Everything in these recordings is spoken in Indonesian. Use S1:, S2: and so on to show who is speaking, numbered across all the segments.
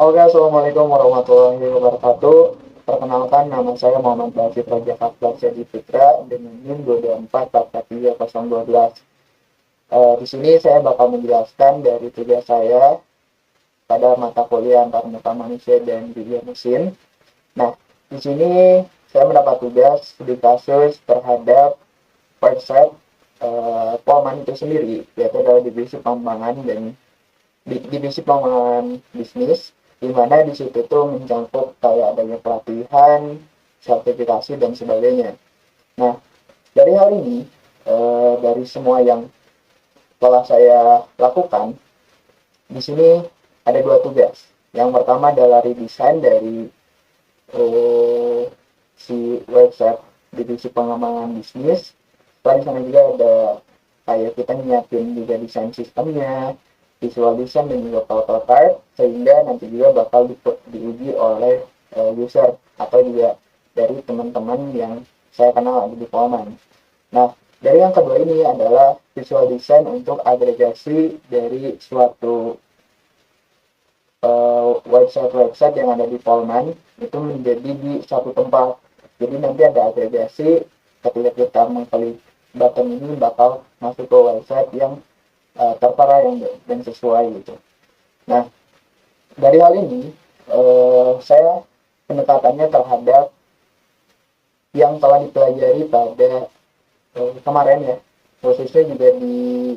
S1: Oke, Assalamualaikum warahmatullahi wabarakatuh. Perkenalkan, nama saya Muhammad Basir Raja Akbar Jadi Putra dengan NIM 224430012. Di sini saya bakal menjelaskan dari tugas saya pada mata kuliah Antarmuka Manusia dan Dunia Mesin. Nah, di sini saya mendapat tugas di kasus terhadap website Polman itu sendiri, yaitu adalah divisi pengembangan dan divisi pengembangan bisnis, di mana di situ tuh mencakup kayak adanya pelatihan, sertifikasi dan sebagainya. Nah, dari hal ini, dari semua yang telah saya lakukan, di sini ada dua tugas. Yang pertama adalah redesign dari eh, si website divisi pengembangan bisnis. Setelah di sana juga ada kayak kita nyiapin juga desain sistemnya, visual design dan juga prototype, sehingga nanti juga bakal diuji oleh user atau juga dari teman-teman yang saya kenal di Polman. Nah, dari yang kedua ini adalah visual design untuk agregasi dari suatu website-website yang ada di Polman itu menjadi di satu tempat. Jadi nanti ada agregasi ketika kita mengklik button ini bakal masuk ke website yang tertera yang dan sesuai gitu. Nah, dari hal ini saya pendekatannya terhadap yang telah dipelajari pada kemarin ya, khususnya juga di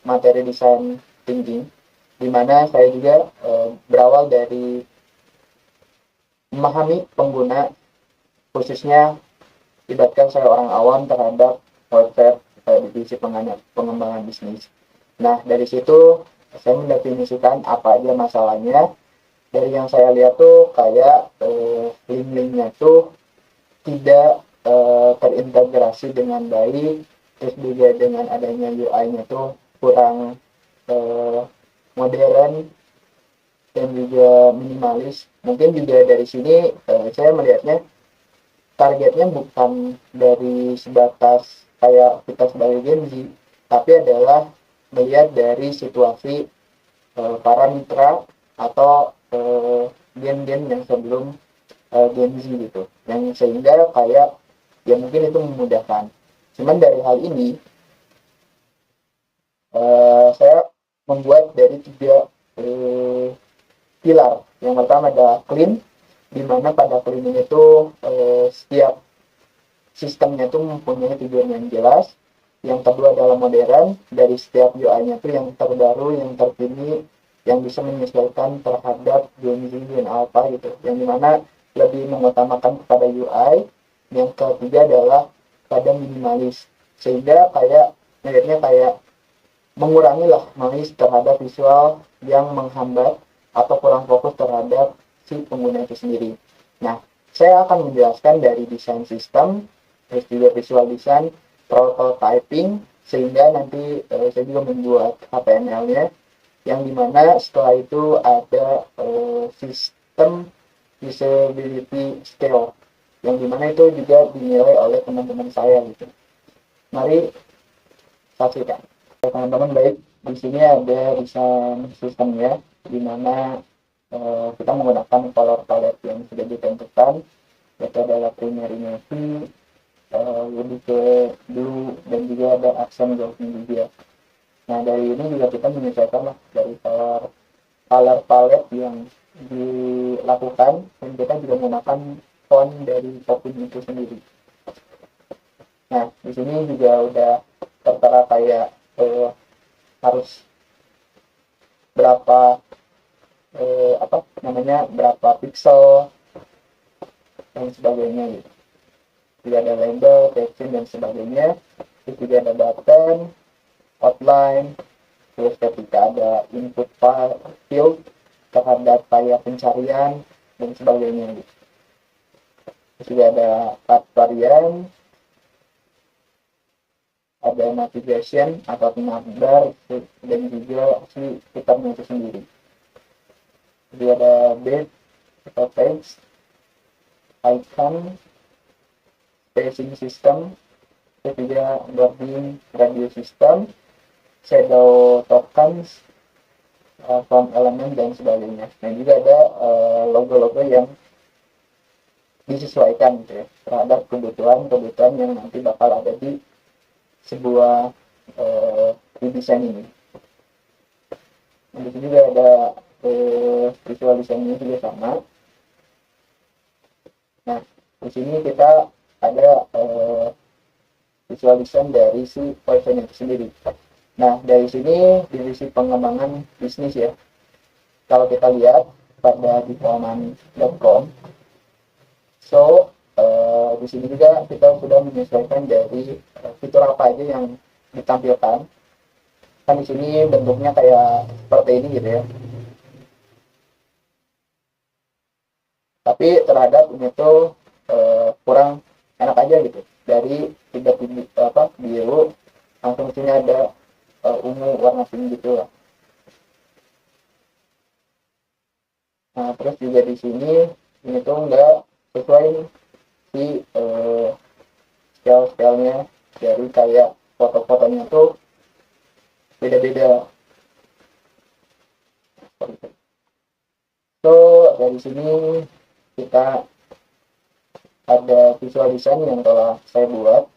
S1: materi desain thinking, di mana saya juga berawal dari memahami pengguna, khususnya ibaratkan saya orang awam terhadap website divisi pengembangan bisnis. Nah, dari situ saya mendefinisikan apa aja masalahnya. Dari yang saya lihat tuh kayak link-linknya tuh tidak terintegrasi dengan baik, terus juga dengan adanya UI-nya tuh kurang eh, modern dan juga minimalis. Mungkin juga dari sini saya melihatnya targetnya bukan dari sebatas kayak kita sebagai Gen Z, tapi adalah melihat dari situasi para mitra atau gen-gen yang sebelum Gen Z gitu, yang sehingga kayak ya mungkin itu memudahkan. Cuman dari hal ini saya membuat dari tiga pilar. Yang pertama ada clean, di mana pada clean ini itu setiap sistemnya itu mempunyai tujuan yang jelas. Yang kedua adalah modern, dari setiap UI-nya itu yang terbaru, yang terkini, yang bisa menyesuaikan terhadap Gen Z dan Alpha gitu. Yang dimana lebih mengutamakan kepada UI. Yang ketiga adalah pada minimalis, sehingga kayak melihatnya kayak mengurangi lah noise terhadap visual yang menghambat atau kurang fokus terhadap si pengguna itu sendiri. Nah, saya akan menjelaskan dari desain sistem, terus juga visual design, prototyping, sehingga nanti saya juga membuat HTML-nya, yang dimana setelah itu ada sistem usability scale, yang dimana itu juga dinilai oleh teman-teman saya gitu. Mari saksikan. Teman-teman baik, di sini ada desain sistemnya, di mana kita menggunakan color palette yang sudah ditentukan, yaitu adalah primary navy, lebih ke blue, dan juga ada aksen golden juga. Nah, dari ini juga kita menyesuaikan lah dari color palette yang dilakukan, dan kita juga menggunakan font dari token itu sendiri. Nah, di sini juga udah tertera kayak harus berapa apa namanya, berapa pixel dan sebagainya gitu. Juga ada label, caption dan sebagainya. Terus juga ada button, outline, terus ketika ada input field terhadap kayak pencarian dan sebagainya gitu. Terus juga ada tab varian, ada navigation atau navbar, dan juga si fiturnya itu sendiri. Jadi ada bed atau page, icon, spacing system, terus juga boarding radio system, shadow tokens, font elemen dan sebagainya. Dan juga ada logo-logo yang disesuaikan gitu ya terhadap kebutuhan yang nanti bakal ada di sebuah di desain ini. Di sini juga ada visual desainnya juga sama. Nah, di sini kita ada visual design dari si website itu sendiri. Nah, dari sini divisi pengembangan bisnis ya. Kalau kita lihat pada diploman.com, so di sini juga kita sudah menyesuaikan dari fitur apa aja yang ditampilkan. Kan di sini bentuknya kayak seperti ini gitu ya. Tapi terhadap ini tuh kurang enak aja gitu. Dari tiba-tiba biru langsung sini ada ungu warna pink gitu lah. Nah, terus juga di sini ini tuh enggak sesuai si scale-scale-nya, dari kayak foto-fotonya tuh beda-beda. So dari sini kita ada visual design yang telah saya buat.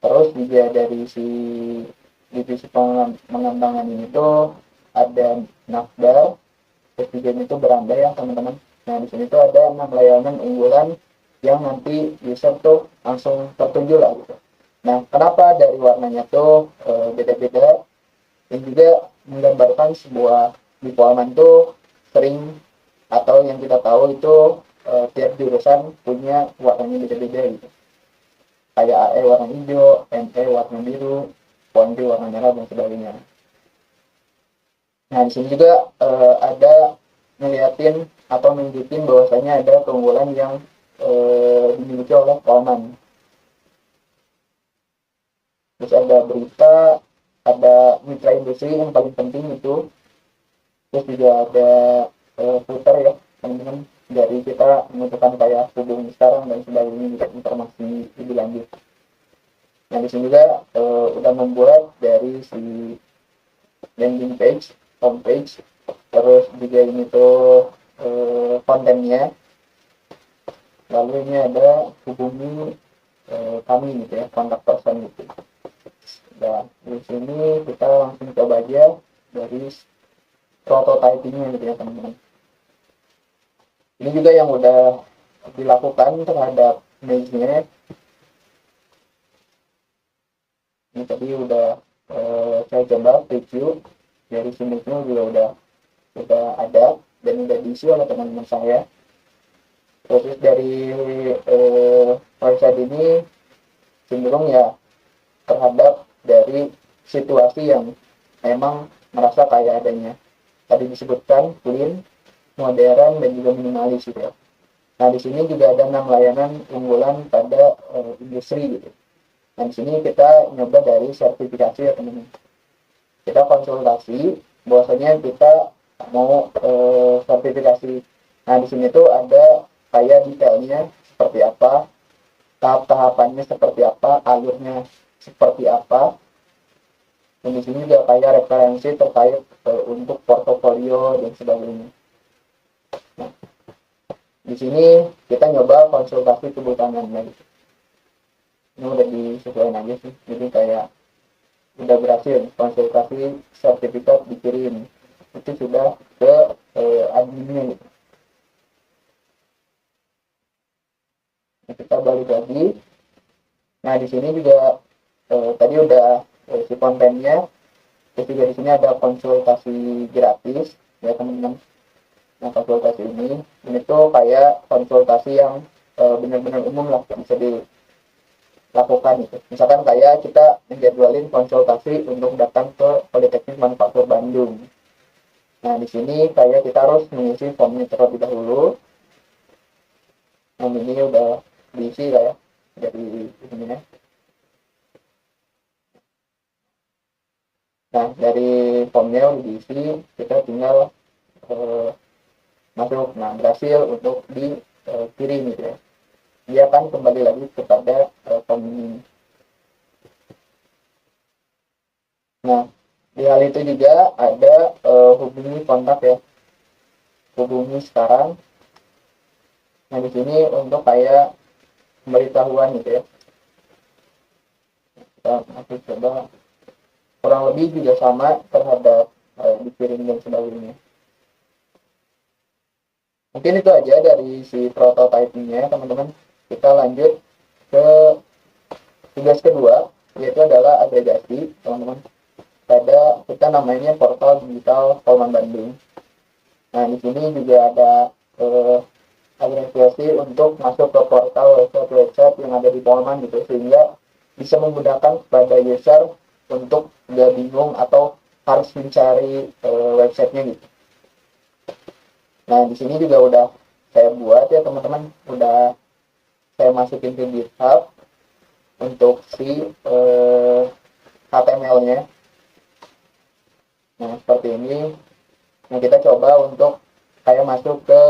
S1: Terus juga dari si divisi pengembangan ini tuh ada navbar, terus juga itu beranda ya teman-teman. Nah di sini tuh ada 6 layanan unggulan yang nanti user tuh langsung tertuju lah gitu. Nah kenapa dari warnanya tuh beda-beda, dan juga menggambarkan sebuah diploman tuh sering atau yang kita tahu itu tiap jurusan punya warnanya beda-beda gitu. Kayak AE warna hijau, ME warna biru, POND warna merah dan sebagainya. Nah di sini juga ada ngeliatin atau nunjukin bahwasanya ada keunggulan yang dimiliki oleh Polman. Terus ada berita, ada mitra industri yang paling penting itu. Terus juga ada footer ya teman-teman, dari kita menentukan kayak hubung sekarang dan sebagainya, juga informasi lebih lanjut. Nah di sini juga udah membuat dari si landing page, home page, terus juga ini tuh kontennya. Lalu ini ada hubungi kami gitu ya, kontak person gitu. Dan di sini kita langsung coba aja dari prototypingnya gitu ya teman-teman. Ini juga yang udah dilakukan terhadap maze-nya. Ini tadi udah saya coba preview dari simulnya juga udah ada dan udah diisi oleh teman-teman saya. Terus dari website ini cenderung ya terhadap dari situasi yang memang merasa kayak adanya tadi disebutkan clean, modern dan juga minimalis gitu ya. Nah di sini juga ada 6 layanan unggulan pada industri gitu. Nah di sini kita nyoba dari sertifikasi ya teman-teman. Kita konsultasi bahwasanya kita mau sertifikasi. Nah di sini tuh ada kayak detailnya seperti apa, tahap-tahapannya seperti apa, alurnya seperti apa. Dan di sini juga kayak referensi terkait untuk portofolio dan sebagainya. Nah, di sini kita nyoba konsultasi kebutuhannya gitu. Ini udah disesuaikan aja sih, jadi kayak udah berhasil konsultasi sertifikat dikirim, itu sudah ke adminnya gitu. Nah, kita balik lagi. Nah di sini juga tadi udah si kontennya, terus juga di sini ada konsultasi gratis ya teman-teman. Nah konsultasi ini tuh kayak konsultasi yang benar-benar umum lah, bisa dilakukan gitu. Misalkan kayak kita menjadwalin konsultasi untuk datang ke Politeknik Manufaktur Bandung. Nah di sini kayak kita harus mengisi formnya terlebih dahulu. Nah ini udah diisi lah ya dari ini ya. Nah dari formnya udah diisi, kita tinggal masuk. Nah berhasil untuk dikirim gitu ya. Dia akan kembali lagi kepada form ini. Nah Di hal itu juga ada hubungi kontak ya, hubungi sekarang. Nah di sini untuk kayak pemberitahuan gitu ya. Aku coba kurang lebih juga sama terhadap dikirim dan sebagainya. Mungkin itu aja dari si prototypingnya teman-teman. Kita lanjut ke tugas kedua, yaitu adalah agregasi teman-teman. Pada kita namanya portal digital Polman Bandung. Nah di sini juga ada agregasi untuk masuk ke portal website yang ada di Polman gitu, sehingga bisa memudahkan kepada user untuk nggak bingung atau harus mencari websitenya gitu. Nah di sini juga udah saya buat ya teman-teman, udah saya masukin ke GitHub untuk si HTML-nya. Nah seperti ini. Nah kita coba untuk kayak masuk ke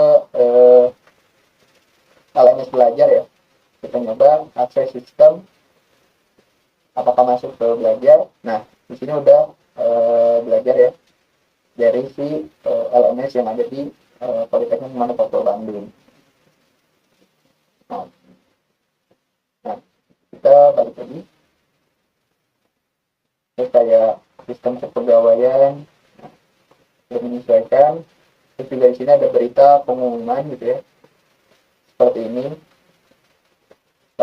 S1: LMS belajar ya. Kita nyoba akses sistem, apakah masuk ke belajar. Nah di sini udah belajar ya dari si LMS yang ada di Politeknik Manufaktur Bandung. Nah, kita balik lagi. Terus kayak sistem kepegawaian menyesuaikan. Terus juga di sini ada berita pengumuman gitu ya, seperti ini.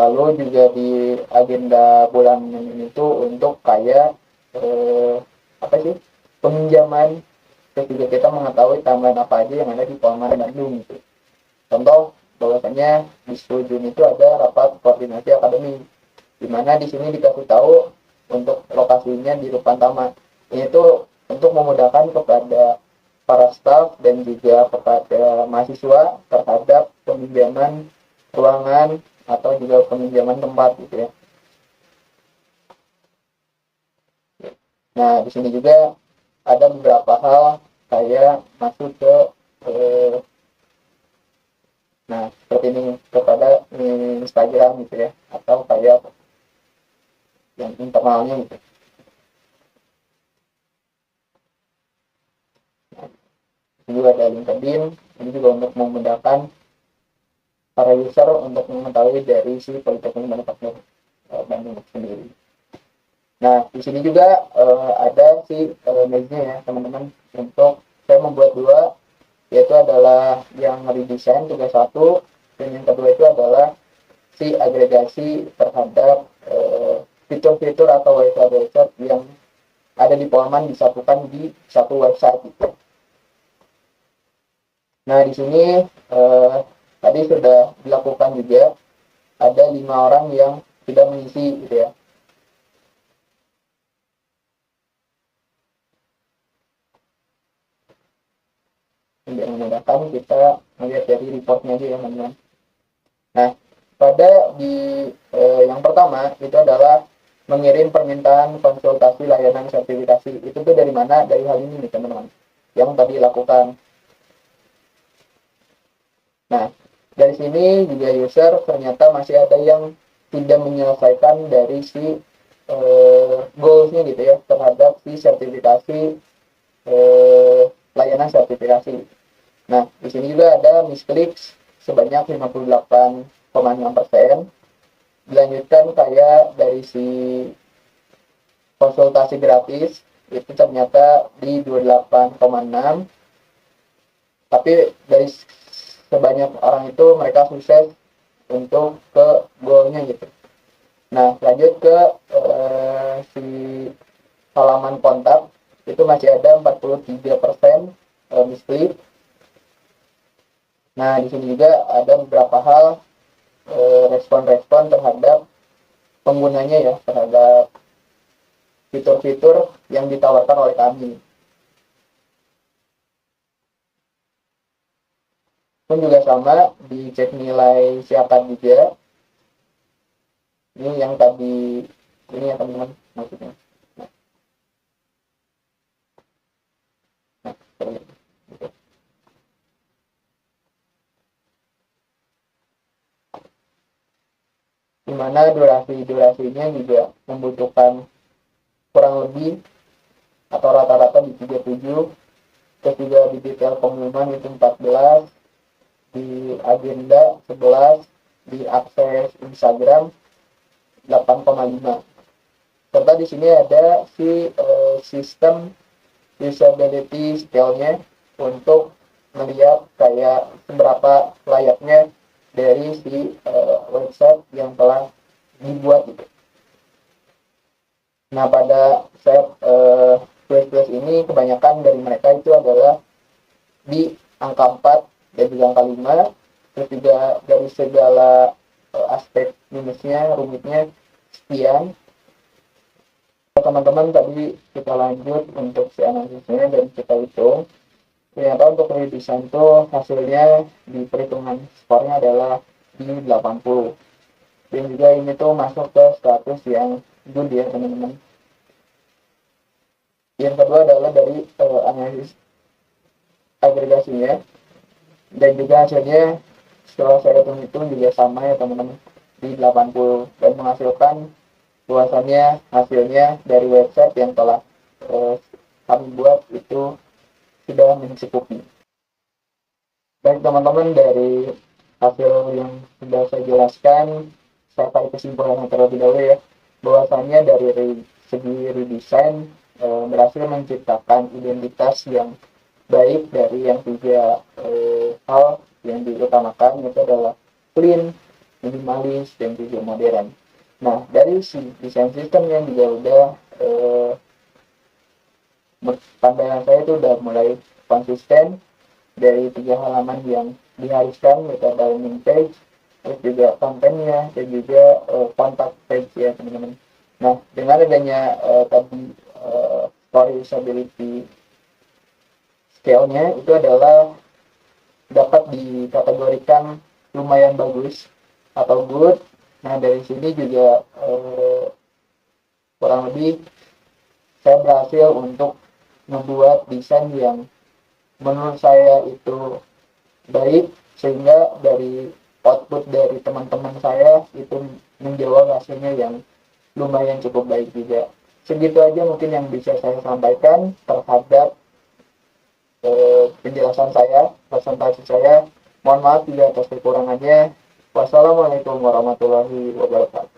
S1: Lalu juga di agenda bulan ini tuh untuk kayak apa sih, peminjaman. Terus juga kita mengetahui tambahan apa aja yang ada di Polman Bandung gitu. Contoh bahwasanya di 10 Juni itu ada rapat koordinasi akademi, di mana di sini dikasih tahu untuk lokasinya di Rupantama. Ini tuh untuk memudahkan kepada para staf dan juga kepada mahasiswa terhadap peminjaman ruangan atau juga peminjaman tempat gitu ya. Nah di sini juga ada beberapa hal kayak masuk ke nah seperti ini kepada Instagram gitu ya, atau kayak yang internalnya gitu. Ini juga ada LinkedIn, ini juga untuk memudahkan para user untuk mengetahui dari si Politeknik Manufaktur Bandung sendiri. Nah di sini juga ada si media ya teman-teman, untuk saya membuat dua, yaitu adalah yang redesign tugas satu, dan yang kedua itu adalah si agregasi terhadap fitur-fitur atau website yang ada di Polman disatukan di satu website gitu. Nah di sini tadi sudah dilakukan juga, ada 5 orang yang tidak mengisi gitu ya. Untuk memudahkan kita melihat dari reportnya aja ya teman-teman. Nah pada di yang pertama itu adalah mengirim permintaan konsultasi layanan sertifikasi. Itu tuh dari mana? Dari hal ini nih teman-teman, yang tadi dilakukan. Nah dari sini juga user ternyata masih ada yang tidak menyelesaikan dari si goalsnya gitu ya, terhadap si sertifikasi layanan sertifikasi. Nah di sini juga ada misklik sebanyak 58,6%. Dilanjutkan kayak dari si konsultasi gratis itu ternyata di 28,6, tapi dari sebanyak orang itu mereka sukses untuk ke goalnya gitu. Nah lanjut ke si halaman kontak, itu masih ada 43% misklik. Nah di sini juga ada beberapa hal respon-respon terhadap penggunanya ya, terhadap fitur-fitur yang ditawarkan oleh kami. Pun juga sama, dicek nilai siapan juga. Ini yang tadi, ini ya teman-teman maksudnya. Nah, dimana durasinya juga membutuhkan kurang lebih atau rata-rata di 37. Terus juga di detail pengumuman itu 14, di agenda 11, di akses Instagram 8,5. Serta di sini ada si sistem usability scale-nya untuk melihat kayak seberapa layaknya dari si website yang telah dibuat gitu. Nah, pada set plus ini kebanyakan dari mereka itu adalah di angka 4 dan juga angka 5. Terus juga dari segala aspek minusnya, rumitnya sekian. Teman-teman, tadi kita lanjut untuk si analisisnya dan kita hitung. Ternyata untuk redesign itu hasilnya di perhitungan skornya adalah di 80. Dan juga ini tuh masuk ke status yang good ya teman-teman. Yang kedua adalah dari analisis agregasinya, dan juga hasilnya setelah saya hitung juga sama ya teman-teman, di 80, dan menghasilkan bahwasannya hasilnya dari website yang telah kami buat itu sudah mencukupi. Baik teman-teman, dari hasil yang sudah saya jelaskan, saya tarik kesimpulan yang terlebih dahulu ya, bahwasannya dari segi redesign berhasil menciptakan identitas yang baik dari yang tiga hal yang diutamakan, yaitu adalah clean, minimalis, dan juga modern. Nah, dari si desain sistem yang juga udah pandangan saya itu udah mulai konsisten dari 3 halaman yang diharuskan, yaitu ada landing page, terus juga kontennya, dan juga kontak page ya teman-teman. Nah, dengan adanya tadi story usability scale-nya itu adalah dapat dikategorikan lumayan bagus atau good. Nah, dari sini juga kurang lebih saya berhasil untuk membuat desain yang menurut saya itu baik, sehingga dari output dari teman-teman saya itu menjawab hasilnya yang lumayan cukup baik juga. Segitu aja mungkin yang bisa saya sampaikan terhadap penjelasan saya, presentasi saya. Mohon maaf jika atas kekurangannya. Wassalamualaikum warahmatullahi wabarakatuh.